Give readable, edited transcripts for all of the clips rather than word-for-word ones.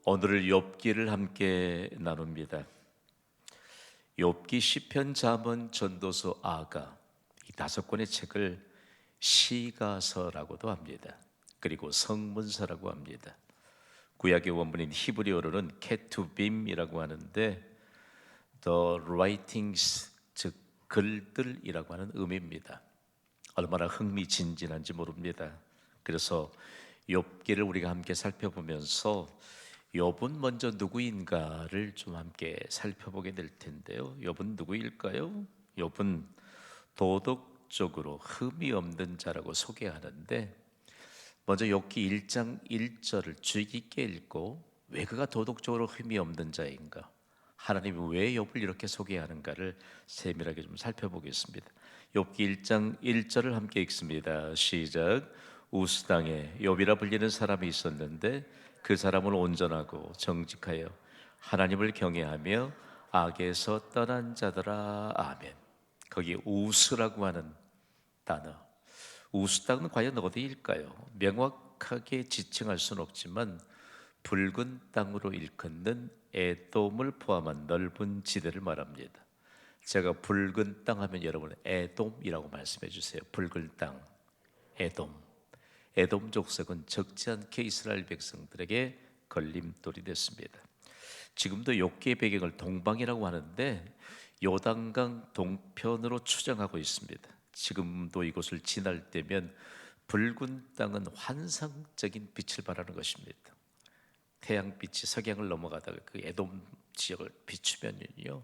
오늘 욥기를 함께 나눕니다. 욥기, 시편, 잠언, 전도서, 아가, 이 5권의 책을 시가서라고도 합니다. 그리고 성문서라고 합니다. 구약의 원문인 히브리어로는 케투빔이라고 하는데 The writings, 즉 글들이라고 하는 의미입니다. 얼마나 흥미진진한지 모릅니다. 그래서 욥기를 우리가 함께 살펴보면서 욥은 먼저 누구인가를 좀 함께 살펴보게 될 텐데요. 욥은 누구일까요? 욥은 도덕적으로 흠이 없는 자라고 소개하는데, 먼저 욥기 1장 1절을 주의 깊게 읽고 왜 그가 도덕적으로 흠이 없는 자인가, 하나님이 왜 욥을 이렇게 소개하는가를 세밀하게 좀 살펴보겠습니다. 욥기 1장 1절을 함께 읽습니다. 시작. 우스 땅에 욥이라 불리는 사람이 있었는데 그 사람은 온전하고 정직하여 하나님을 경외하며 악에서 떠난 자더라. 아멘. 거기 우스라고 하는 단어, 우스 땅은 과연 어디일까요? 명확하게 지칭할 수는 없지만 붉은 땅으로 일컫는 에돔을 포함한 넓은 지대를 말합니다. 제가 붉은 땅 하면 여러분 에돔이라고 말씀해 주세요. 붉은 땅, 에돔. 에돔 족속은 적지 않게 이스라엘 백성들에게 걸림돌이 됐습니다. 지금도 욥기의 배경을 동방이라고 하는데 요단강 동편으로 추정하고 있습니다. 지금도 이곳을 지날 때면 붉은 땅은 환상적인 빛을 발하는 것입니다. 태양빛이 석양을 넘어가다가 그 에돔 지역을 비추면요,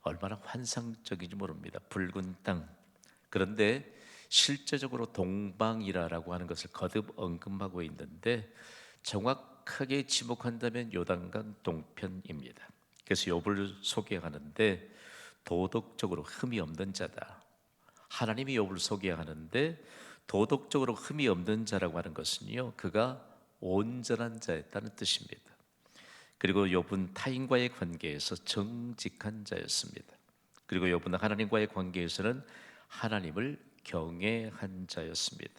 얼마나 환상적인지 모릅니다. 붉은 땅. 그런데 실제적으로 동방이라고 하는 것을 거듭 언급하고 있는데 정확하게 지목한다면 요단강 동편입니다. 그래서 욥을 소개하는데 도덕적으로 흠이 없는 자다. 하나님이 욥을 소개하는데 도덕적으로 흠이 없는 자라고 하는 것은요, 그가 온전한 자였다는 뜻입니다. 그리고 욥은 타인과의 관계에서 정직한 자였습니다. 그리고 욥은 하나님과의 관계에서는 하나님을 경외한 자였습니다.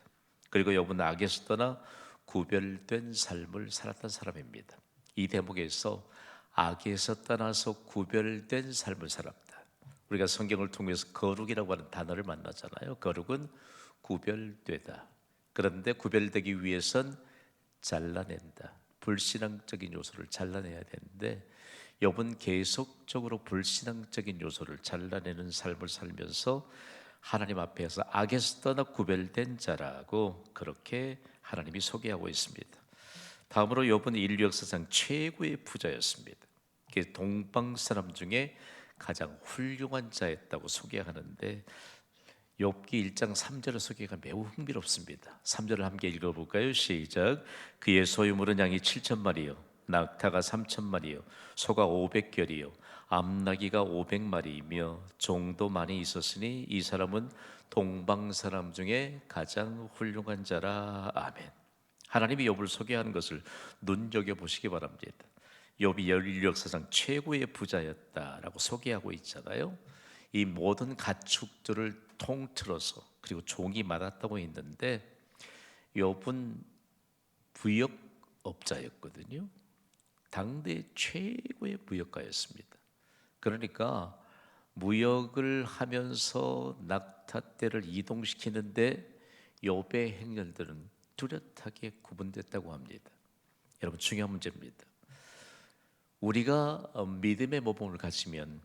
그리고 욥은 악에서 떠나 구별된 삶을 살았던 사람입니다. 이 대목에서 악에서 떠나서 구별된 삶을 살았다. 우리가 성경을 통해서 거룩이라고 하는 단어를 만나잖아요. 거룩은 구별되다. 그런데 구별되기 위해선 잘라낸다. 불신앙적인 요소를 잘라내야 되는데 욥은 계속적으로 불신앙적인 요소를 잘라내는 삶을 살면서 하나님 앞에서 악에서 떠나 구별된 자라고 그렇게 하나님이 소개하고 있습니다. 다음으로 욥은 인류 역사상 최고의 부자였습니다. 동방 사람 중에 가장 훌륭한 자였다고 소개하는데 욥기 1장 3절의 소개가 매우 흥미롭습니다. 3절을 함께 읽어볼까요? 시작. 그의 소유물은 양이 7,000마리요 낙타가 3,000마리요 소가 500결이요 암나귀가 500마리이며 종도 많이 있었으니 이 사람은 동방 사람 중에 가장 훌륭한 자라. 아멘. 하나님이 욥을 소개하는 것을 눈여겨보시기 바랍니다. 욥이 인류 역사상 최고의 부자였다라고 소개하고 있잖아요. 이 모든 가축들을 통틀어서 그리고 종이 많았다고 했는데 욥은 무역업자였거든요. 당대 최고의 무역가였습니다. 그러니까 무역을 하면서 낙타떼를 이동시키는데 욥의 행렬들은 뚜렷하게 구분됐다고 합니다. 여러분, 중요한 문제입니다. 우리가 믿음의 모범을 가지면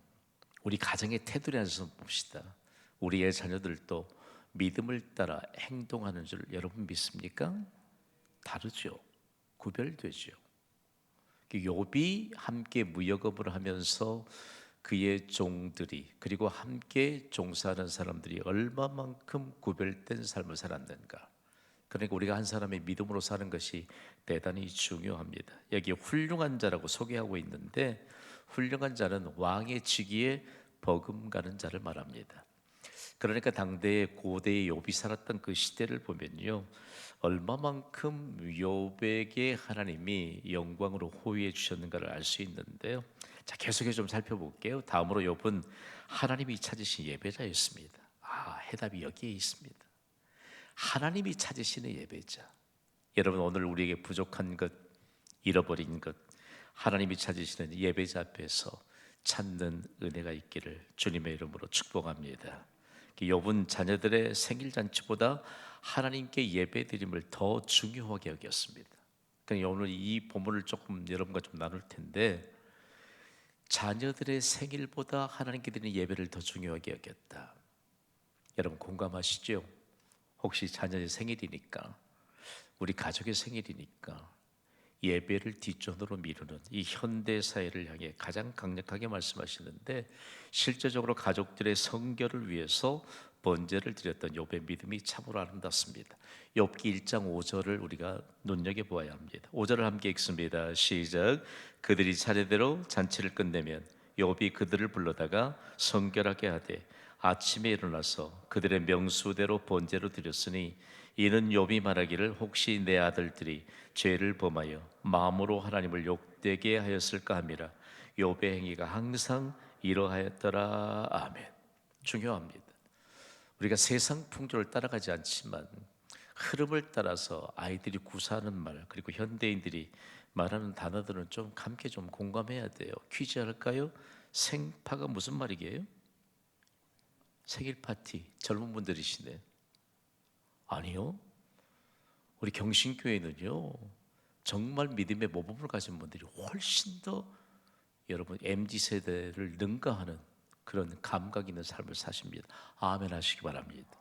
우리 가정의 테두리 안에서 봅시다. 우리의 자녀들도 믿음을 따라 행동하는 줄 여러분 믿습니까? 다르죠. 구별되죠. 욥이 함께 무역업을 하면서 그의 종들이 그리고 함께 종사하는 사람들이 얼마만큼 구별된 삶을 살았는가. 그러니까 우리가 한 사람의 믿음으로 사는 것이 대단히 중요합니다. 여기 훌륭한 자라고 소개하고 있는데 훌륭한 자는 왕의 직위에 버금가는 자를 말합니다. 그러니까 당대의 고대의 욥이 살았던 그 시대를 보면요, 얼마만큼 욥에게 하나님이 영광으로 호위해 주셨는가를 알 수 있는데요. 자, 계속해서 좀 살펴볼게요. 다음으로 욥은 하나님이 찾으신 예배자였습니다. 해답이 여기에 있습니다. 하나님이 찾으시는 예배자. 여러분, 오늘 우리에게 부족한 것, 잃어버린 것, 하나님이 찾으시는 예배자 앞에서 찾는 은혜가 있기를 주님의 이름으로 축복합니다. 욥은 자녀들의 생일 잔치보다 하나님께 예배드림을 더 중요하게 여겼습니다. 그러니까 오늘 이 본문을 조금 여러분과 좀 나눌 텐데, 자녀들의 생일보다 하나님께 드리는 예배를 더 중요하게 여겼다. 여러분 공감하시죠? 혹시 자녀의 생일이니까, 우리 가족의 생일이니까 예배를 뒷전으로 미루는 이 현대 사회를 향해 가장 강력하게 말씀하시는데, 실제적으로 가족들의 성결을 위해서 번제를 드렸던 욥의 믿음이 참으로 아름답습니다. 욥기 1장 5절을 우리가 눈여겨보아야 합니다. 5절을 함께 읽습니다. 시작. 그들이 차례대로 잔치를 끝내면 욥이 그들을 불러다가 성결하게 하되 아침에 일어나서 그들의 명수대로 번제로 드렸으니, 이는 욥이 말하기를 혹시 내 아들들이 죄를 범하여 마음으로 하나님을 욕되게 하였을까 함이라. 욥의 행위가 항상 이러하였더라. 아멘. 중요합니다. 우리가 세상 풍조를 따라가지 않지만 흐름을 따라서 아이들이 구사하는 말, 그리고 현대인들이 말하는 단어들은 좀 함께 좀 공감해야 돼요. 퀴즈 할까요? 생파가 무슨 말이게요? 생일 파티. 젊은 분들이시네. 아니요. 우리 경신교회는요, 정말 믿음의 모범을 가진 분들이 훨씬 더 여러분 MZ세대를 능가하는 그런 감각 있는 삶을 사십니다. 아멘 하시기 바랍니다.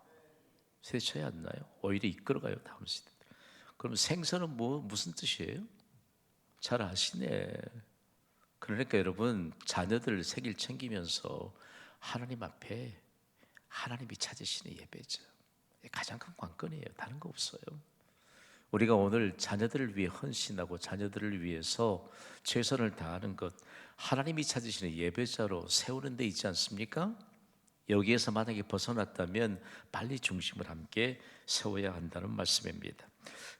세대 차이 안 나요? 오히려 이끌어가요, 다음 세대. 그럼 생선은 무슨 뜻이에요? 잘 아시네. 그러니까 여러분, 자녀들 생일 챙기면서 하나님 앞에 하나님이 찾으시는 예배죠. 가장 큰 관건이에요. 다른 거 없어요. 우리가 오늘 자녀들을 위해 헌신하고 자녀들을 위해서 최선을 다하는 것, 하나님이 찾으시는 예배자로 세우는 데 있지 않습니까? 여기에서 만약에 벗어났다면 빨리 중심을 함께 세워야 한다는 말씀입니다.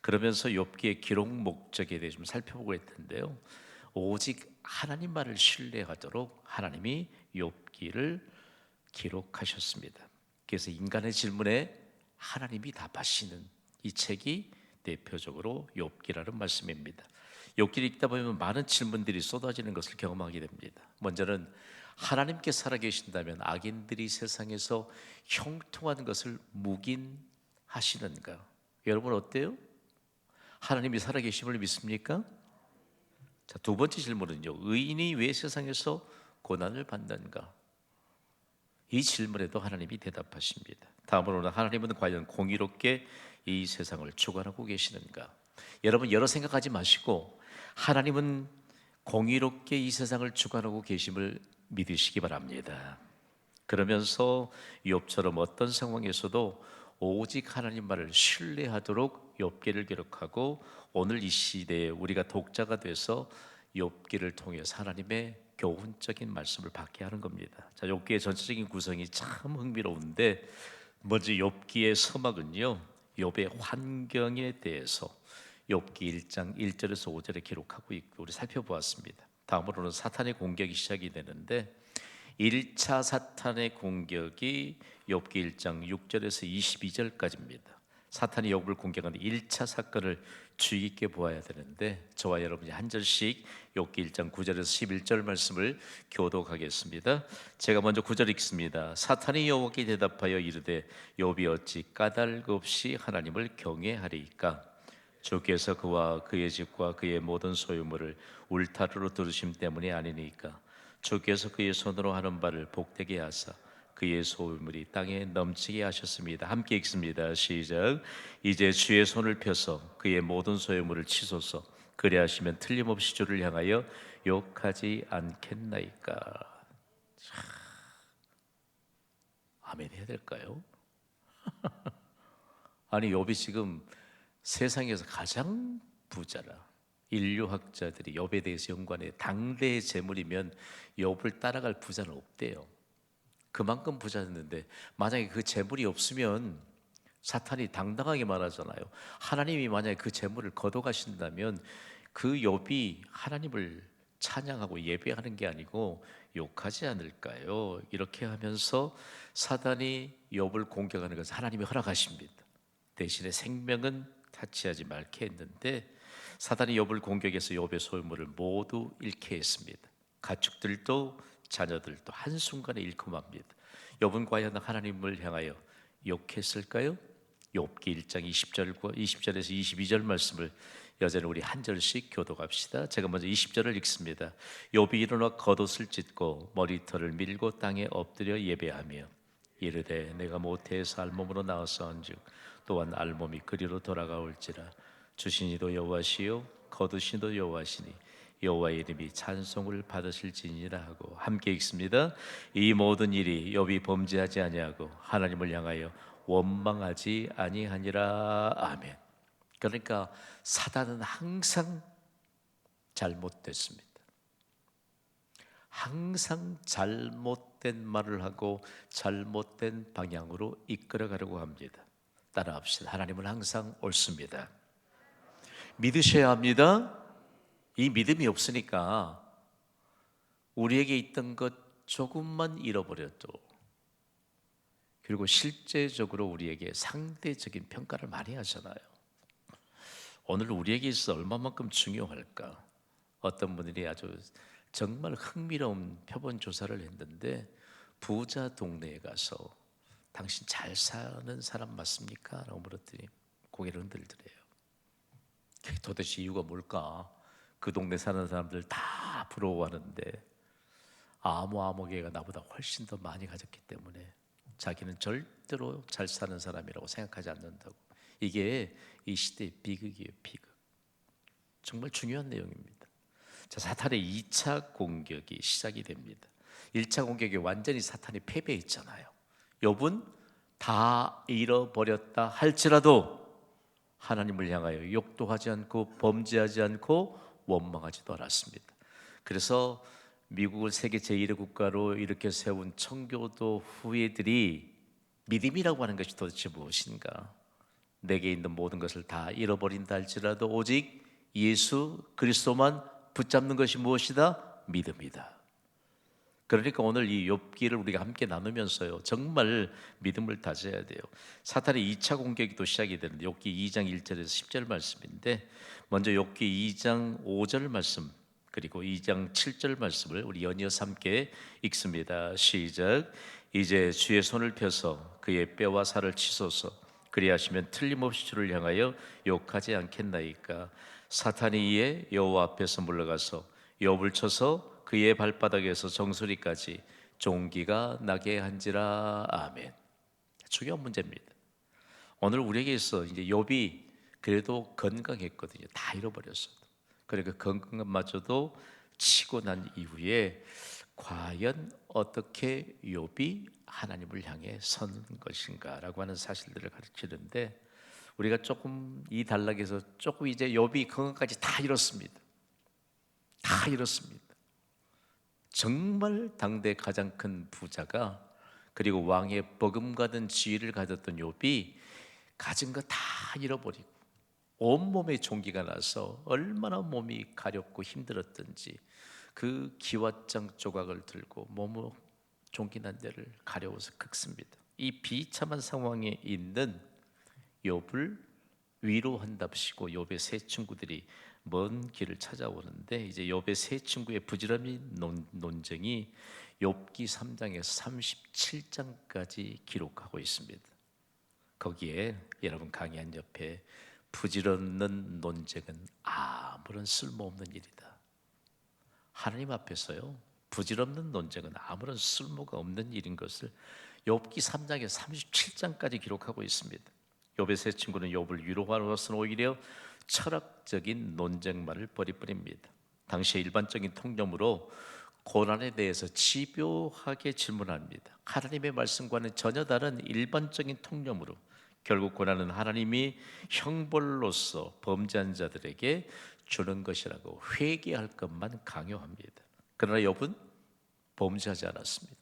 그러면서 욥기의 기록 목적에 대해 좀 살펴보고 있는데요, 오직 하나님만을 신뢰하도록 하나님이 욥기를 기록하셨습니다. 그래서 인간의 질문에 하나님이 답하시는 이 책이 대표적으로 욥기라는 말씀입니다. 욥기를 읽다 보면 많은 질문들이 쏟아지는 것을 경험하게 됩니다. 먼저는 하나님께 살아계신다면 악인들이 세상에서 형통한 것을 묵인하시는가? 여러분 어때요? 하나님이 살아계심을 믿습니까? 자, 두 번째 질문은요, 의인이 왜 세상에서 고난을 받는가? 이 질문에도 하나님이 대답하십니다. 다음으로는 하나님은 과연 공의롭게 이 세상을 주관하고 계시는가? 여러분 여러 생각하지 마시고 하나님은 공의롭게 이 세상을 주관하고 계심을 믿으시기 바랍니다. 그러면서 욥처럼 어떤 상황에서도 오직 하나님 말을 신뢰하도록 욥기를 기록하고, 오늘 이 시대에 우리가 독자가 돼서 욥기를 통해서 하나님의 교훈적인 말씀을 받게 하는 겁니다. 자, 욥기의 전체적인 구성이 참 흥미로운데, 먼저 욥기의 서막은요, 욥의 환경에 대해서 욥기 1장 1절에서 5절에 기록하고 있고 우리 살펴보았습니다. 다음으로는 사탄의 공격이 시작이 되는데, 1차 사탄의 공격이 욥기 1장 6절에서 22절까지입니다. 사탄이 욥을 공격하는 1차 사건을 주의 깊게 보아야 되는데, 저와 여러분이 한 절씩 욥기 1장 9절에서 11절 말씀을 교독하겠습니다. 제가 먼저 9절 읽습니다. 사탄이 욥에게 대답하여 이르되 욥이 어찌 까닭 없이 하나님을 경외하리이까? 주께서 그와 그의 집과 그의 모든 소유물을 울타리로 두르심 때문이 아니니까? 주께서 그의 손으로 하는 바를 복되게 하사 그의 소유물이 땅에 넘치게 하셨습니다. 함께 읽습니다. 시작. 이제 주의 손을 펴서 그의 모든 소유물을 치소서. 그리하시면 틀림없이 주를 향하여 욕하지 않겠나이까? 아멘 해야 될까요? 아니 욥이 지금 세상에서 가장 부자라. 인류학자들이 욥에 대해서 연구하는 당대의 재물이면 욥을 따라갈 부자는 없대요. 그만큼 부자였는데 만약에 그 재물이 없으면 사탄이 당당하게 말하잖아요. 하나님이 만약에 그 재물을 거둬가신다면 그 욥이 하나님을 찬양하고 예배하는 게 아니고 욕하지 않을까요? 이렇게 하면서 사단이 욥을 공격하는 것을 하나님이 허락하십니다. 대신에 생명은 타치하지 말게 했는데, 사단이 욥을 공격해서 욥의 소유물을 모두 잃게 했습니다. 가축들도 자녀들도 한순간에 잃고 맙니다. 욥은 과연 하나님을 향하여 욕했을까요? 욥기 1장 20절에서 22절 말씀을 여전히 우리 한 절씩 교독합시다. 제가 먼저 20절을 읽습니다. 욥이 일어나 겉옷을 찢고 머리털을 밀고 땅에 엎드려 예배하며 이르되 내가 모태에서 알몸으로 나왔사온즉 또한 알몸이 그리로 돌아가올지라. 주신 이도 여호와시요 거두신 이도 여호와시니 여호와의 이름이 찬송을 받으실지니라 하고 함께 읽습니다. 이 모든 일이 욥이 범죄하지 아니하고 하나님을 향하여 원망하지 아니하니라. 아멘. 그러니까 사단은 항상 잘못됐습니다. 항상 잘못된 말을 하고 잘못된 방향으로 이끌어가려고 합니다. 따라합시다. 하나님은 항상 옳습니다. 믿으셔야 합니다. 이 믿음이 없으니까 우리에게 있던 것 조금만 잃어버려도, 그리고 실제적으로 우리에게 상대적인 평가를 많이 하잖아요. 오늘 우리에게 있어 얼마만큼 중요할까? 어떤 분들이 아주 정말 흥미로운 표본 조사를 했는데, 부자 동네에 가서 당신 잘 사는 사람 맞습니까? 라고 물었더니 고개를 흔들더래요. 도대체 이유가 뭘까? 그 동네 사는 사람들 다 부러워하는데 아무개가 나보다 훨씬 더 많이 가졌기 때문에 자기는 절대로 잘 사는 사람이라고 생각하지 않는다고. 이게 이 시대의 비극이에요. 비극. 정말 중요한 내용입니다. 자, 사탄의 2차 공격이 시작이 됩니다. 1차 공격이 완전히 사탄이 패배했잖아요. 욥은 다 잃어버렸다 할지라도 하나님을 향하여 욕도 하지 않고 범죄하지 않고 원망하지도 않았습니다. 그래서 미국을 세계 제1의 국가로 이렇게 세운 청교도 후예들이 믿음이라고 하는 것이 도대체 무엇인가? 내게 있는 모든 것을 다 잃어버린다 할지라도 오직 예수 그리스도만 붙잡는 것이 무엇이다? 믿음이다. 그러니까 오늘 이 욥기를 우리가 함께 나누면서요, 정말 믿음을 다져야 돼요. 사탄의 2차 공격이 또 시작이 되는데, 욥기 2장 1절에서 10절 말씀인데, 먼저 욥기 2장 5절 말씀 그리고 2장 7절 말씀을 우리 연이어서 함께 읽습니다. 시작. 이제 주의 손을 펴서 그의 뼈와 살을 치소서. 그리하시면 틀림없이 주를 향하여 욕하지 않겠나이까. 사탄이 이에 여호와 앞에서 물러가서 욥을 쳐서 그의 발바닥에서 정수리까지 종기가 나게 한지라. 아멘. 중요한 문제입니다. 오늘 우리에게 있어 이제 욥이 그래도 건강했거든요. 다 잃어버렸어도. 그러니까 건강마저도 치고 난 이후에 과연 어떻게 욥이 하나님을 향해 서는 것인가라고 하는 사실들을 가르치는데, 우리가 조금 이 단락에서 조금 이제 욥이 건강까지 다 잃었습니다. 다 잃었습니다. 정말 당대 가장 큰 부자가, 그리고 왕의 버금가는 지위를 가졌던 욥이 가진 거 다 잃어버리고 온몸에 종기가 나서 얼마나 몸이 가렵고 힘들었던지 그 기왓장 조각을 들고 몸으로 종기 난 데를 가려워서 긁습니다. 이 비참한 상황에 있는 욥을 위로한답시고 욥의 세 친구들이 먼 길을 찾아오는데, 이제 욥의 세 친구의 부지런히 논쟁이 욥기 3장에서 37장까지 기록하고 있습니다. 거기에 여러분 강의한 옆에 부질없는 논쟁은 아무런 쓸모없는 일이다. 하나님 앞에서요, 부질없는 논쟁은 아무런 쓸모가 없는 일인 것을 욥기 3장에서 37장까지 기록하고 있습니다. 욥의 세 친구는 욥을 위로하러서는 오히려 철학적인 논쟁만을 벌이뿐입니다. 당시의 일반적인 통념으로 고난에 대해서 집요하게 질문합니다. 하나님의 말씀과는 전혀 다른 일반적인 통념으로 결국 고난은 하나님이 형벌로서 범죄한 자들에게 주는 것이라고 회개할 것만 강요합니다. 그러나 욥은 범죄하지 않았습니다.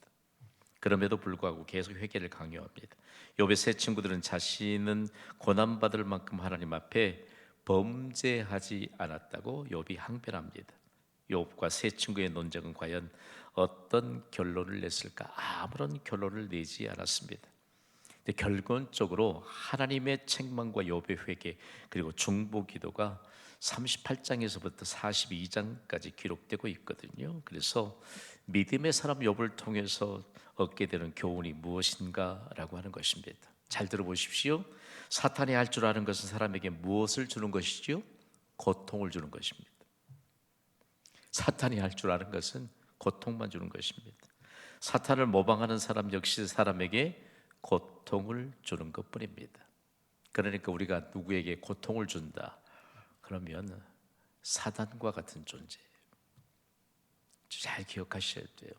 그럼에도 불구하고 계속 회개를 강요합니다. 욥의 세 친구들은 자신은 고난받을 만큼 하나님 앞에 범죄하지 않았다고 욥이 항변합니다. 욥과 세 친구의 논쟁은 과연 어떤 결론을 냈을까? 아무런 결론을 내지 않았습니다. 결론적으로 하나님의 책망과 욥의 회개 그리고 중보 기도가 38장에서부터 42장까지 기록되고 있거든요. 그래서 믿음의 사람 욥을 통해서 얻게 되는 교훈이 무엇인가라고 하는 것입니다. 잘 들어보십시오. 사탄이 할 줄 아는 것은 사람에게 무엇을 주는 것이지요? 고통을 주는 것입니다. 사탄이 할 줄 아는 것은 고통만 주는 것입니다. 사탄을 모방하는 사람 역시 사람에게 고통을 주는 것뿐입니다. 그러니까 우리가 누구에게 고통을 준다 그러면 사단과 같은 존재예요. 잘 기억하셔야 돼요.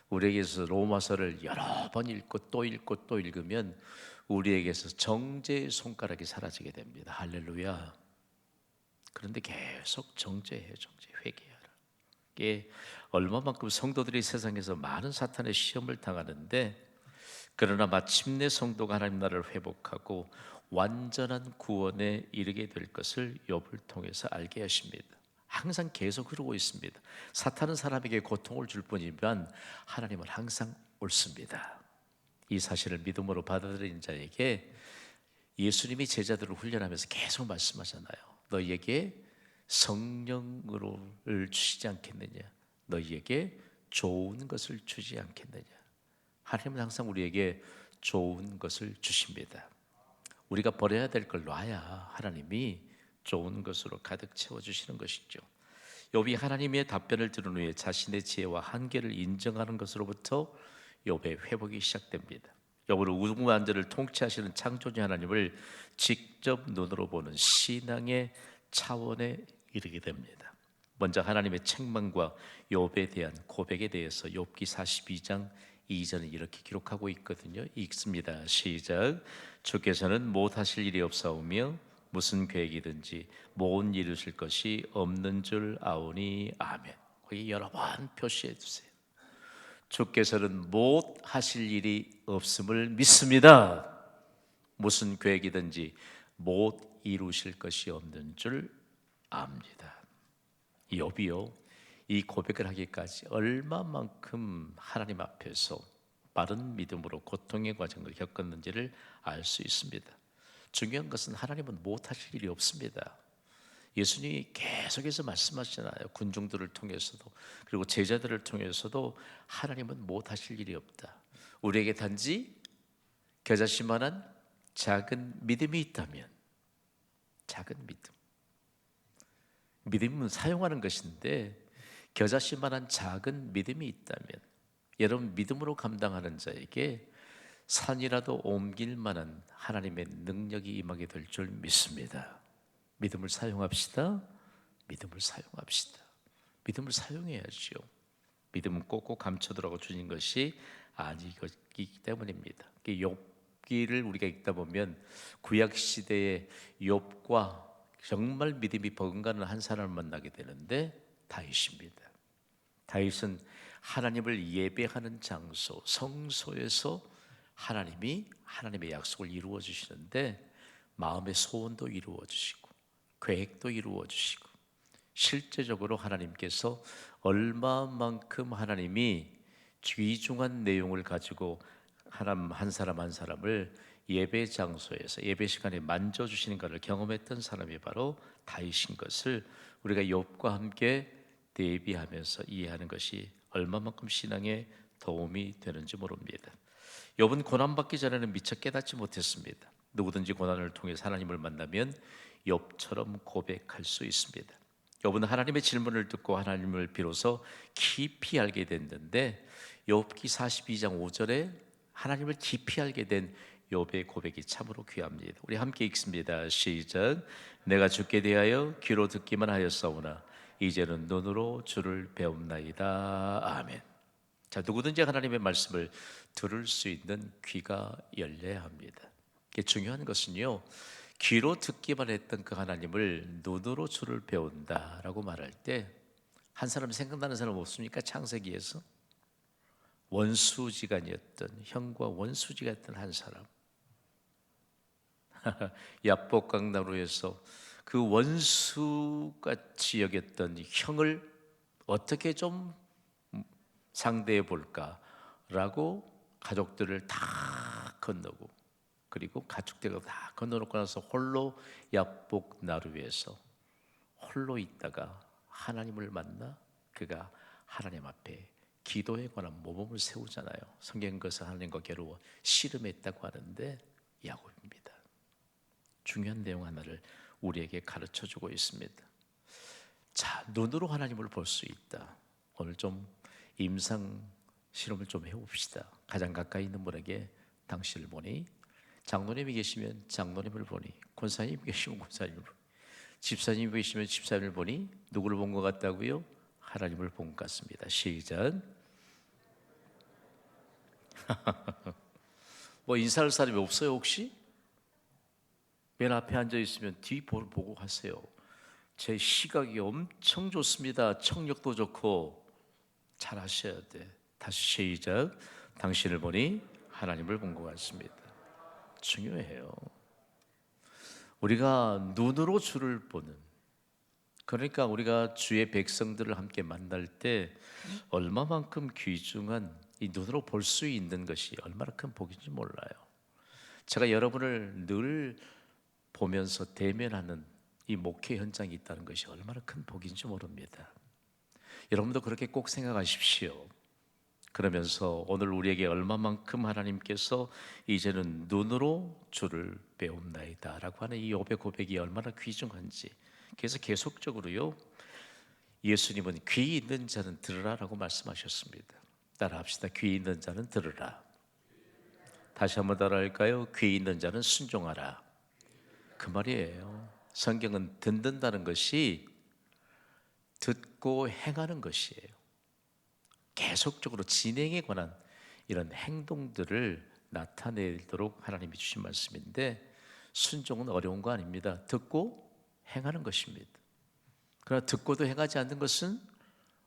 우리에게서 로마서를 여러 번 읽고 또 읽고 또 읽으면 우리에게서 정죄의 손가락이 사라지게 됩니다. 할렐루야. 그런데 계속 정죄해요. 회개하라. 이게 얼마만큼 성도들이 세상에서 많은 사탄의 시험을 당하는데, 그러나 마침내 성도가 하나님 나라를 회복하고 완전한 구원에 이르게 될 것을 욥을 통해서 알게 하십니다. 항상 계속 흐르고 있습니다. 사탄은 사람에게 고통을 줄 뿐이면 하나님은 항상 옳습니다. 이 사실을 믿음으로 받아들인 자에게 예수님이 제자들을 훈련하면서 계속 말씀하잖아요. 너희에게 성령을 주시지 않겠느냐, 너희에게 좋은 것을 주지 않겠느냐. 하나님은 항상 우리에게 좋은 것을 주십니다. 우리가 버려야 될 걸 놔야 하나님이 좋은 것으로 가득 채워주시는 것이죠. 욥이 하나님의 답변을 들은 후에 자신의 지혜와 한계를 인정하는 것으로부터 욥의 회복이 시작됩니다. 욥은 우주만주를 통치하시는 창조주 하나님을 직접 눈으로 보는 신앙의 차원에 이르게 됩니다. 먼저 하나님의 책망과 욥에 대한 고백에 대해서 욥기 42장 2절은 이렇게 기록하고 있거든요. 읽습니다. 시작. 주께서는 못하실 일이 없사오며 무슨 계획이든지 못 이루실 것이 없는 줄 아오니. 아멘. 거기 여러 번 표시해 두세요. 주께서는 못하실 일이 없음을 믿습니다. 무슨 계획이든지 못 이루실 것이 없는 줄 압니다. 욥이요, 이 고백을 하기까지 얼마만큼 하나님 앞에서 바른 믿음으로 고통의 과정을 겪었는지를 알 수 있습니다. 중요한 것은 하나님은 못하실 일이 없습니다. 예수님이 계속해서 말씀하시잖아요. 군중들을 통해서도, 그리고 제자들을 통해서도 하나님은 못하실 일이 없다. 우리에게 단지 겨자씨만한 작은 믿음이 있다면, 작은 믿음은 사용하는 것인데 겨자씨만한 작은 믿음이 있다면, 여러분 믿음으로 감당하는 자에게 산이라도 옮길 만한 하나님의 능력이 임하게 될 줄 믿습니다. 믿음을 사용합시다. 믿음을 사용합시다. 믿음을 사용해야죠. 믿음은 꼭꼭 감춰두라고 주신 것이 아니기 때문입니다. 욥기를 우리가 읽다 보면 구약 시대의 욥과 정말 믿음이 버금가는 한 사람을 만나게 되는데 다윗입니다. 다윗은 하나님을 예배하는 장소, 성소에서 하나님의 약속을 이루어 주시는데 마음의 소원도 이루어 주시고 계획도 이루어 주시고, 실제적으로 하나님께서 얼마만큼 하나님이 귀중한 내용을 가지고 한 사람 한 사람을 예배 장소에서 예배 시간에 만져주시는 것을 경험했던 사람이 바로 다윗인 것을 우리가 욥과 함께 대비하면서 이해하는 것이 얼마만큼 신앙에 도움이 되는지 모릅니다. 욥은 고난받기 전에는 미처 깨닫지 못했습니다. 누구든지 고난을 통해 하나님을 만나면 욥처럼 고백할 수 있습니다. 욥은 하나님의 질문을 듣고 하나님을 비로소 깊이 알게 됐는데, 욥기 42장 5절에 하나님을 깊이 알게 된 욥의 고백이 참으로 귀합니다. 우리 함께 읽습니다. 시작. 내가 주께 대하여 귀로 듣기만 하였사오나 이제는 눈으로 주를 배움나이다. 아멘. 자, 누구든지 하나님의 말씀을 들을 수 있는 귀가 열려야 합니다. 이게 중요한 것은요, 귀로 듣기만 했던 그 하나님을 눈으로 주를 배운다라고 말할 때 한 사람 생각나는 사람 없습니까? 창세기에서 원수지간이었던, 형과 원수지간이었던 한 사람, 야복강나루에서 그 원수같이 여겼던 형을 어떻게 좀 상대해 볼까라고 가족들을 다 건너고, 그리고 가축들을 다 건너놓고 나서 홀로 야복 나루에서 홀로 있다가 하나님을 만나 그가 하나님 앞에 기도에 관한 모범을 세우잖아요. 성경 그것을 하나님과 겨루어 씨름했다고 하는데 야곱입니다. 중요한 내용 하나를 우리에게 가르쳐주고 있습니다. 자, 눈으로 하나님을 볼 수 있다. 오늘 좀 임상 실험을 좀 해봅시다. 가장 가까이 있는 분에게 당신을 보니, 장로님이 계시면 장로님을 보니, 권사님이 계시면 권사님을 보니, 집사님이 계시면 집사님을 보니 누구를 본 것 같다고요? 하나님을 본 것 같습니다. 시작. 뭐 인사할 사람이 없어요 혹시? 맨 앞에 앉아 있으면 뒤 보고 하세요. 제 시각이 엄청 좋습니다. 청력도 좋고 잘 하셔야 돼. 다시 시작. 당신을 보니 하나님을 본 것 같습니다. 중요해요. 우리가 눈으로 주를 보는, 그러니까 우리가 주의 백성들을 함께 만날 때 얼마만큼 귀중한 이 눈으로 볼 수 있는 것이 얼마나 큰 복인지 몰라요. 제가 여러분을 늘 보면서 대면하는 이 목회 현장이 있다는 것이 얼마나 큰 복인지 모릅니다. 여러분도 그렇게 꼭 생각하십시오. 그러면서 오늘 우리에게 얼마만큼 하나님께서 이제는 눈으로 주를 배움나이다 라고 하는 이 고백이 얼마나 귀중한지, 그래서 계속적으로요, 예수님은 귀 있는 자는 들으라 라고 말씀하셨습니다. 따라합시다. 귀 있는 자는 들으라. 다시 한번 따라할까요? 귀 있는 자는 순종하라. 그 말이에요. 성경은 듣는다는 것이 듣고 행하는 것이에요. 계속적으로 진행에 관한 이런 행동들을 나타내도록 하나님이 주신 말씀인데, 순종은 어려운 거 아닙니다. 듣고 행하는 것입니다. 그러나 듣고도 행하지 않는 것은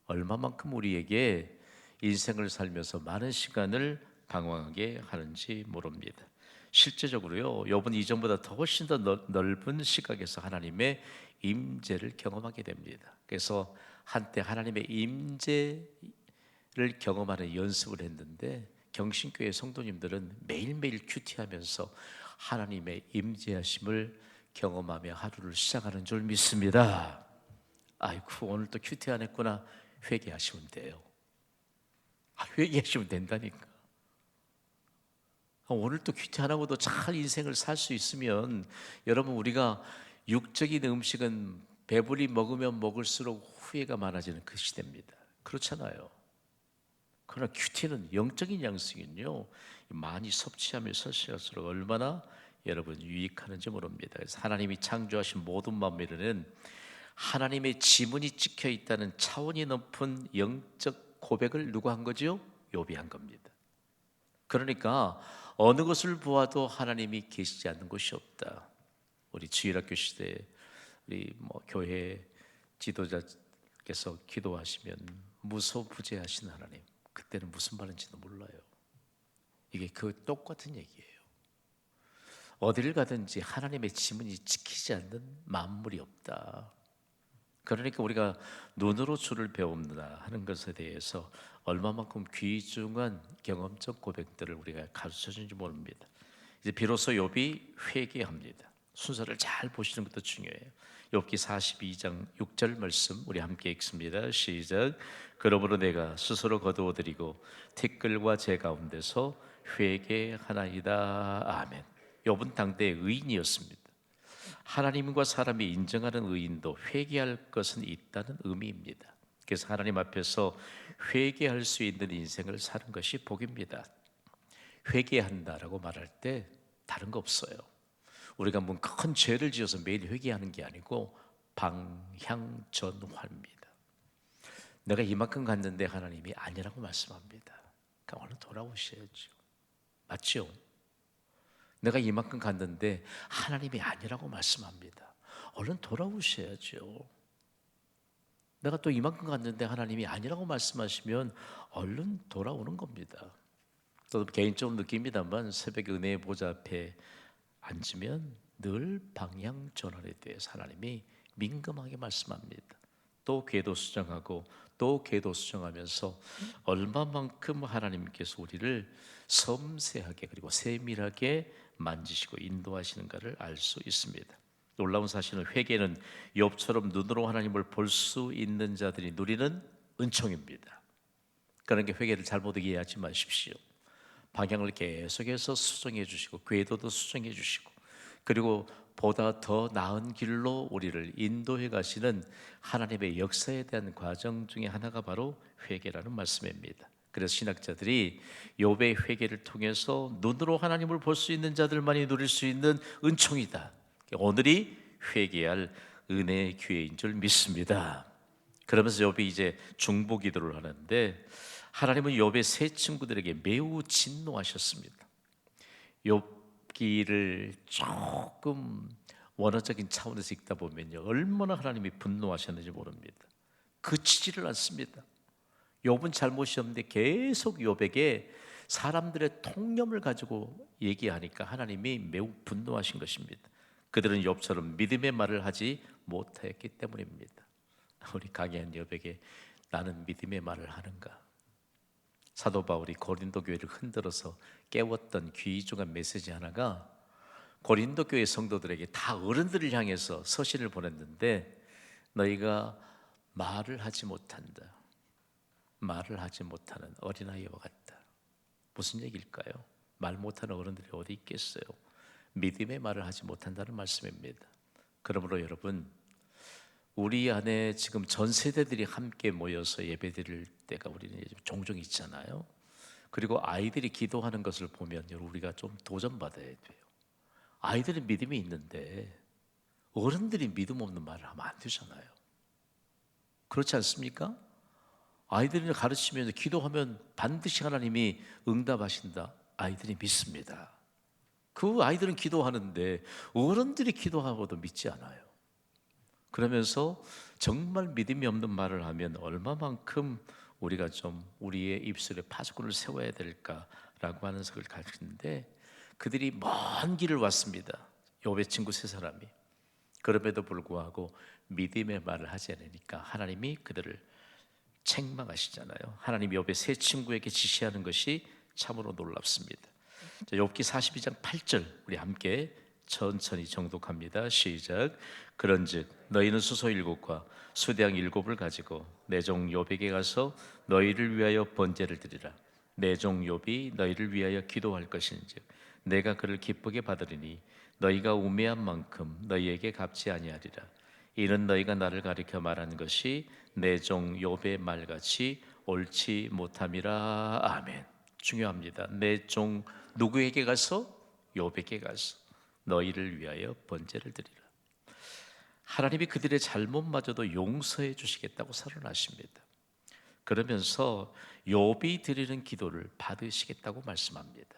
얼마만큼 우리에게 인생을 살면서 많은 시간을 방황하게 하는지 모릅니다. 실제적으로요, 욥은 이전보다 더 훨씬 더 넓은 시각에서 하나님의 임재를 경험하게 됩니다. 그래서 한때 하나님의 임재를 경험하는 연습을 했는데, 경신교회 성도님들은 매일매일 큐티하면서 하나님의 임재하심을 경험하며 하루를 시작하는 줄 믿습니다. 아이고, 오늘 또 큐티 안 했구나. 회개하시면 돼요. 회개하시면 된다니까. 오늘 또 큐티 안 하고도 잘 인생을 살 수 있으면, 여러분, 우리가 육적인 음식은 배불리 먹으면 먹을수록 후회가 많아지는 그 시대입니다. 그렇잖아요. 그러나 큐티는, 영적인 양식은요, 많이 섭취하며 섭취할수록 얼마나 여러분 유익하는지 모릅니다. 그래서 하나님이 창조하신 모든 만물에는 하나님의 지문이 찍혀 있다는 차원이 높은 영적 고백을 누가 한 거죠? 욥이 한 겁니다. 그러니까 어느 것을 보아도 하나님이 계시지 않는 곳이 없다. 우리 주일학교 시대에 우리 교회 지도자께서 기도하시면 무소부재하신 하나님, 그때는 무슨 말인지도 몰라요. 이게 그 똑같은 얘기예요. 어디를 가든지 하나님의 지문이 지키지 않는 만물이 없다. 그러니까 우리가 눈으로 주를 배웁니다 하는 것에 대해서 얼마만큼 귀중한 경험적 고백들을 우리가 가르쳐주는지 모릅니다. 이제 비로소 욥이 회개합니다. 순서를 잘 보시는 것도 중요해요. 욥기 42장 6절 말씀 우리 함께 읽습니다. 시작. 그러므로 내가 스스로 거두어드리고 티끌과 재 가운데서 회개하나이다. 아멘. 욥은 당대의 의인이었습니다. 하나님과 사람이 인정하는 의인도 회개할 것은 있다는 의미입니다. 그래서 하나님 앞에서 회개할 수 있는 인생을 사는 것이 복입니다. 회개한다라고 말할 때 다른 거 없어요. 우리가 뭐 큰 죄를 지어서 매일 회개하는 게 아니고 방향전환입니다. 내가 이만큼 갔는데 하나님이 아니라고 말씀합니다. 그러니까 얼른 돌아오셔야죠. 맞죠? 내가 이만큼 갔는데 하나님이 아니라고 말씀합니다. 얼른 돌아오셔야죠. 내가 또 이만큼 갔는데 하나님이 아니라고 말씀하시면 얼른 돌아오는 겁니다. 저도 개인적으로 느낍니다만 새벽에 은혜의 보좌 앞에 앉으면 늘 방향 전환에 대해서 하나님이 민감하게 말씀합니다. 또 궤도 수정하고 또 궤도 수정하면서 얼마만큼 하나님께서 우리를 섬세하게 그리고 세밀하게 만지시고 인도하시는가를 알 수 있습니다. 놀라운 사실은 회개는 욥처럼 눈으로 하나님을 볼 수 있는 자들이 누리는 은총입니다. 그러니까 회개를 잘못 이해하지 마십시오. 방향을 계속해서 수정해 주시고 궤도도 수정해 주시고 그리고 보다 더 나은 길로 우리를 인도해 가시는 하나님의 역사에 대한 과정 중에 하나가 바로 회개라는 말씀입니다. 그래서 신학자들이 욥의 회개를 통해서 눈으로 하나님을 볼 수 있는 자들만이 누릴 수 있는 은총이다. 오늘이 회개할 은혜의 기회인 줄 믿습니다. 그러면서 욥이 이제 중보 기도를 하는데 하나님은 욥의 세 친구들에게 매우 진노하셨습니다. 욥기를 조금 원어적인 차원에서 읽다 보면요, 얼마나 하나님이 분노하셨는지 모릅니다. 그치지를 않습니다. 욥은 잘못이 없는데 계속 욥에게 사람들의 통념을 가지고 얘기하니까 하나님이 매우 분노하신 것입니다. 그들은 욥처럼 믿음의 말을 하지 못했기 때문입니다. 우리 강의한 욥에게 나는 믿음의 말을 하는가? 사도 바울이 고린도 교회를 흔들어서 깨웠던 귀중한 메시지 하나가 고린도 교회 성도들에게 다 어른들을 향해서 서신을 보냈는데 너희가 말을 하지 못한다. 말을 하지 못하는 어린아이와 같다. 무슨 얘기일까요? 말 못하는 어른들이 어디 있겠어요? 믿음의 말을 하지 못한다는 말씀입니다. 그러므로 여러분, 우리 안에 지금 전 세대들이 함께 모여서 예배드릴 때가 우리는 종종 있잖아요. 그리고 아이들이 기도하는 것을 보면 우리가 좀 도전받아야 돼요. 아이들은 믿음이 있는데 어른들이 믿음 없는 말을 하면 안 되잖아요. 그렇지 않습니까? 아이들을 가르치면서 기도하면 반드시 하나님이 응답하신다. 아이들이 믿습니다. 그 아이들은 기도하는데 어른들이 기도하고도 믿지 않아요. 그러면서 정말 믿음이 없는 말을 하면 얼마만큼 우리가 좀 우리의 입술에 파수꾼을 세워야 될까라고 하는 것을 가르치는데 그들이 먼 길을 왔습니다. 욥의 친구 세 사람이. 그럼에도 불구하고 믿음의 말을 하지 않으니까 하나님이 그들을 책망하시잖아요. 하나님이 욥의 세 친구에게 지시하는 것이 참으로 놀랍습니다. 자, 욥기 42장 8절 우리 함께 천천히 정독합니다. 시작. 그런즉 너희는 수소 7과 수대양 7을 가지고 내 종 욥에게 가서 너희를 위하여 번제를 드리라. 내 종 욥이 너희를 위하여 기도할 것인즉 내가 그를 기쁘게 받으리니 너희가 우매한 만큼 너희에게 갚지 아니하리라. 이는 너희가 나를 가리켜 말한 것이 내 종 욥의 말같이 옳지 못함이라. 아멘. 중요합니다. 내 종 누구에게 가서? 욥에게 가서 너희를 위하여 번제를 드리라. 하나님이 그들의 잘못마저도 용서해 주시겠다고 선언하십니다. 그러면서 욥이 드리는 기도를 받으시겠다고 말씀합니다.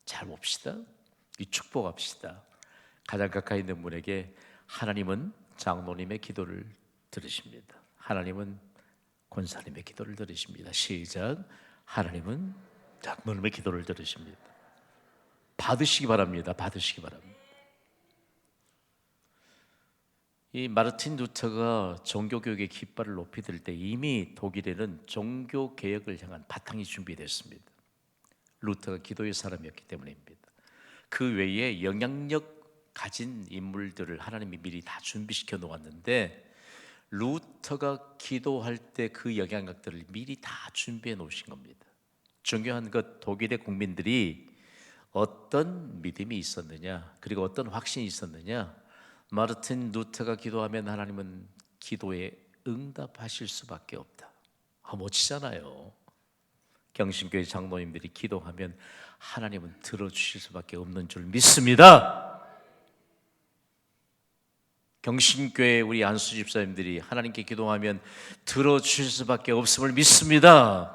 잘 봅시다. 이 축복합시다. 가장 가까이 있는 분에게 하나님은 장로님의 기도를 들으십니다. 하나님은 권사님의 기도를 들으십니다. 시작. 하나님은 장로님의 기도를 들으십니다. 받으시기 바랍니다. 받으시기 바랍니다. 이 마르틴 루터가 종교교육의 깃발을 높이 들 때 이미 독일에는 종교개혁을 향한 바탕이 준비됐습니다. 루터가 기도의 사람이었기 때문입니다. 그 외에 영향력 가진 인물들을 하나님이 미리 다 준비시켜 놓았는데 루터가 기도할 때 그 영향력들을 미리 다 준비해 놓으신 겁니다. 중요한 것, 독일의 국민들이 어떤 믿음이 있었느냐, 그리고 어떤 확신이 있었느냐. 마르틴 루터가 기도하면 하나님은 기도에 응답하실 수밖에 없다. 멋지잖아요. 경신교회 장로님들이 기도하면 하나님은 들어주실 수밖에 없는 줄 믿습니다. 경신교회 우리 안수 집사님들이 하나님께 기도하면 들어주실 수밖에 없음을 믿습니다.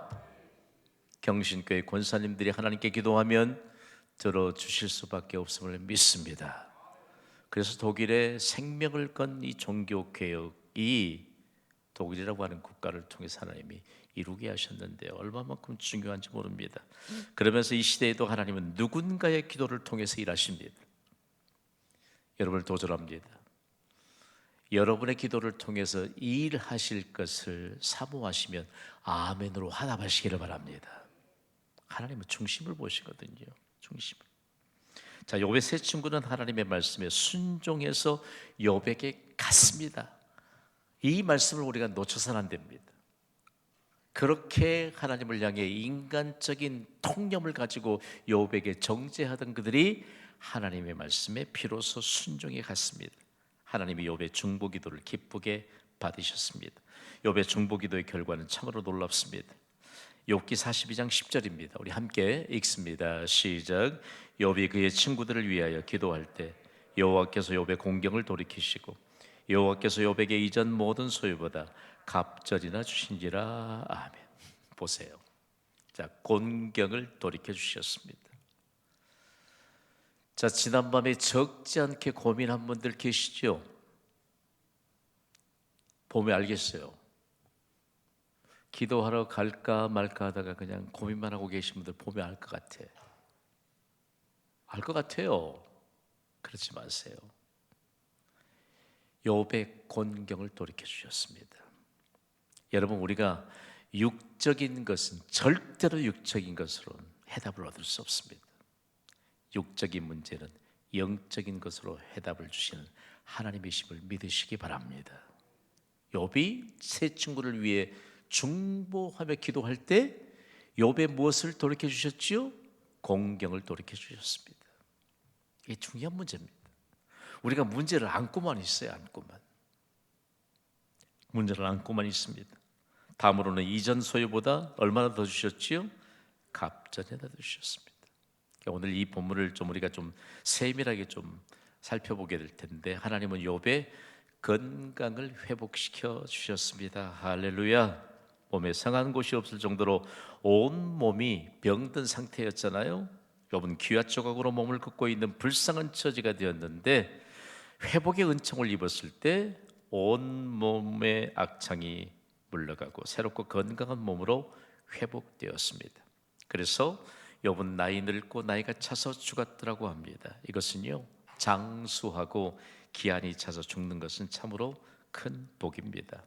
경신교회 권사님들이 하나님께 기도하면 들어주실 수밖에 없음을 믿습니다. 그래서 독일의 생명을 건 이 종교개혁이 독일이라고 하는 국가를 통해서 하나님이 이루게 하셨는데 얼마만큼 중요한지 모릅니다. 그러면서 이 시대에도 하나님은 누군가의 기도를 통해서 일하십니다. 여러분을 도전합니다. 여러분의 기도를 통해서 일하실 것을 사모하시면 아멘으로 화답하시기를 바랍니다. 하나님은 중심을 보시거든요. 중심을. 자, 욥의 세 친구는 하나님의 말씀에 순종해서 욥에게 갔습니다. 이 말씀을 우리가 놓쳐서는 안 됩니다. 그렇게 하나님을 향해 인간적인 통념을 가지고 욥에게 정죄하던 그들이 하나님의 말씀에 비로소 순종해 갔습니다. 하나님이 욥의 중보기도를 기쁘게 받으셨습니다. 욥의 중보기도의 결과는 참으로 놀랍습니다. 욥기 42장 10절입니다. 우리 함께 읽습니다. 시작. 욥이 그의 친구들을 위하여 기도할 때 여호와께서 욥의 공경을 돌이키시고 여호와께서 욥에게 이전 모든 소유보다 갑절이나 주신지라. 아멘. 보세요. 자, 공경을 돌이켜 주셨습니다. 자, 지난밤에 적지 않게 고민한 분들 계시죠? 보면 알겠어요. 기도하러 갈까 말까 하다가 그냥 고민만 하고 계신 분들 보면 알 것 같아. 알 것 같아요. 그렇지 마세요. 욥의 곤경을 돌이켜 주셨습니다. 여러분, 우리가 육적인 것은 절대로 육적인 것으로는 해답을 얻을 수 없습니다. 육적인 문제는 영적인 것으로 해답을 주시는 하나님이심을 믿으시기 바랍니다. 욥이 세 친구를 위해 중보하며 기도할 때 욥의 무엇을 돌이켜 주셨지요? 공경을 돌이켜 주셨습니다. 이게 중요한 문제입니다. 우리가 문제를 안고만 있어요. 안고만. 문제를 안고만 있습니다. 다음으로는 이전 소유보다 얼마나 더 주셨지요? 갑절이나 더 주셨습니다. 오늘 이 본문을 좀 우리가 좀 세밀하게 좀 살펴보게 될 텐데, 하나님은 욥의 건강을 회복시켜 주셨습니다. 할렐루야. 몸에 상한 곳이 없을 정도로 온 몸이 병든 상태였잖아요. 욥은 기와 조각으로 몸을 긋고 있는 불쌍한 처지가 되었는데, 회복의 은총을 입었을 때 온 몸의 악창이 물러가고 새롭고 건강한 몸으로 회복되었습니다. 그래서 욥은 나이 늙고 나이가 차서 죽었더라고 합니다. 이것은요, 장수하고 기한이 차서 죽는 것은 참으로 큰 복입니다.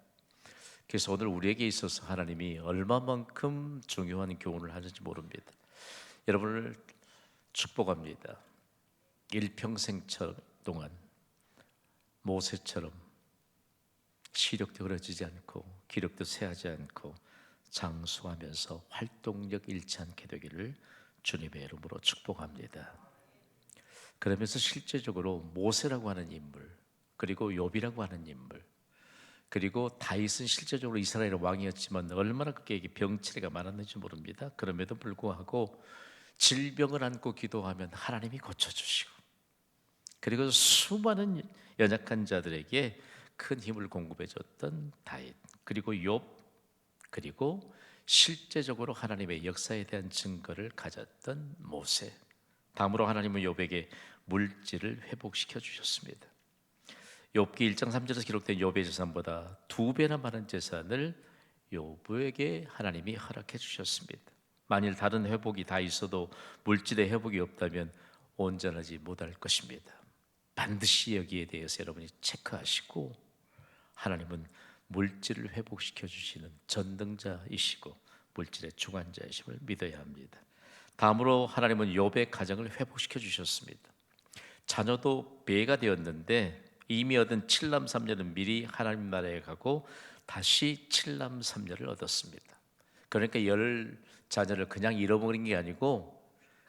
그래서 오늘 우리에게 있어서 하나님이 얼마만큼 중요한 교훈을 하는지 모릅니다. 여러분을 축복합니다. 일평생 동안 모세처럼 시력도 흐려지지 않고 기력도 쇠하지 않고 장수하면서 활동력 잃지 않게 되기를 주님의 이름으로 축복합니다. 그러면서 실제적으로 모세라고 하는 인물, 그리고 욥이라고 하는 인물, 그리고 다윗은 실제적으로 이스라엘의 왕이었지만 얼마나 그에게 병치레가 많았는지 모릅니다. 그럼에도 불구하고 질병을 안고 기도하면 하나님이 고쳐주시고, 그리고 수많은 연약한 자들에게 큰 힘을 공급해 줬던 다윗, 그리고 욥, 그리고 실제적으로 하나님의 역사에 대한 증거를 가졌던 모세. 다음으로 하나님은 욥에게 물질을 회복시켜 주셨습니다. 욥기 1장 3절에서 기록된 욥의 재산보다 2배나 많은 재산을 욥에게 하나님이 허락해 주셨습니다. 만일 다른 회복이 다 있어도 물질의 회복이 없다면 온전하지 못할 것입니다. 반드시 여기에 대해서 여러분이 체크하시고, 하나님은 물질을 회복시켜 주시는 전능자이시고 물질의 주관자이심을 믿어야 합니다. 다음으로 하나님은 욥의 가정을 회복시켜 주셨습니다. 자녀도 배가 되었는데 이미 얻은 칠남 삼녀는 미리 하나님 나라에 가고 다시 칠남 삼녀를 얻었습니다. 그러니까 열 자녀를 그냥 잃어버린 게 아니고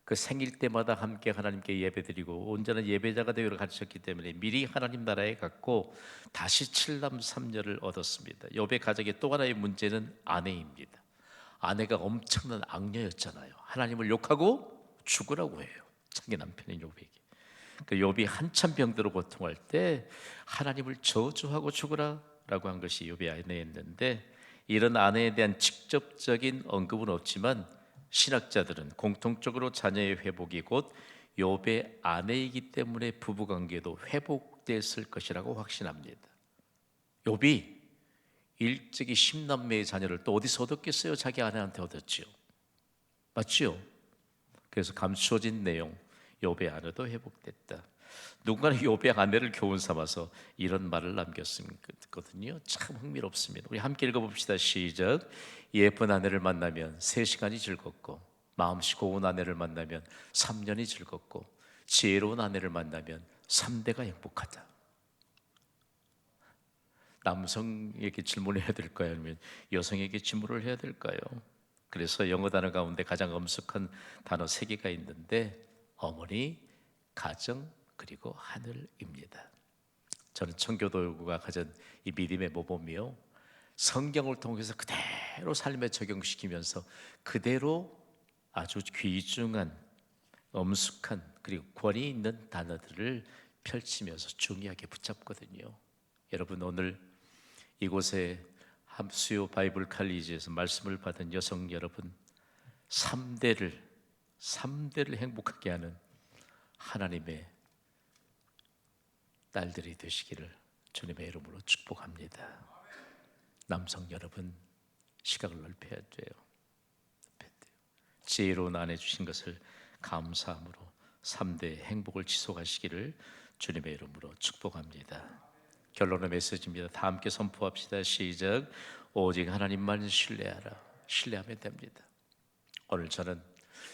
그 생일 때마다 함께 하나님께 예배드리고 온전한 예배자가 되기를 가르쳤기 때문에 미리 하나님 나라에 갔고 다시 칠남 삼녀를 얻었습니다. 욥의 가정의 또 하나의 문제는 아내입니다. 아내가 엄청난 악녀였잖아요. 하나님을 욕하고 죽으라고 해요. 자기 남편인 욥에게. 그 욥이 한참 병들어 고통할 때 하나님을 저주하고 죽으라라고 한 것이 욥의 아내였는데, 이런 아내에 대한 직접적인 언급은 없지만 신학자들은 공통적으로 자녀의 회복이 곧 욥의 아내이기 때문에 부부관계도 회복됐을 것이라고 확신합니다. 욥이 일찍이 10남매의 자녀를 또 어디서 얻었겠어요? 자기 아내한테 얻었지요. 맞지요? 그래서 감추어진 내용, 욥의 아내도 회복됐다. 누군가는 욥의 아내를 교훈 삼아서 이런 말을 남겼거든요. 참 흥미롭습니다. 우리 함께 읽어봅시다. 시작. 예쁜 아내를 만나면 3시간이 즐겁고 마음씨 고운 아내를 만나면 3년이 즐겁고 지혜로운 아내를 만나면 3대가 행복하다. 남성에게 질문을 해야 될까요? 아니면 여성에게 질문을 해야 될까요? 그래서 영어 단어 가운데 가장 엄숙한 단어 3개가 있는데 어머니, 가정, 그리고 하늘입니다. 저는 청교도가 가진 이 믿음의 모범이요, 성경을 통해서 그대로 삶에 적용시키면서 그대로 아주 귀중한 엄숙한 그리고 권위 있는 단어들을 펼치면서 중요하게 붙잡거든요. 여러분, 오늘 이곳에 함수요 바이블 칼리지에서 말씀을 받은 여성 여러분, 3대를 행복하게 하는 하나님의 딸들이 되시기를 주님의 이름으로 축복합니다. 남성 여러분, 시각을 넓혀야 돼요. 지혜로운 아내 주신 것을 감사함으로 3대 행복을 지속하시기를 주님의 이름으로 축복합니다. 결론의 메시지입니다. 다 함께 선포합시다. 시작. 오직 하나님만 신뢰하라. 신뢰하면 됩니다. 오늘 저는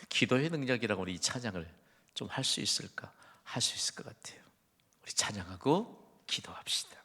기도의 능력이라고 이 찬양을 좀 할 수 있을까? 할 수 있을 것 같아요. 우리 찬양하고 기도합시다.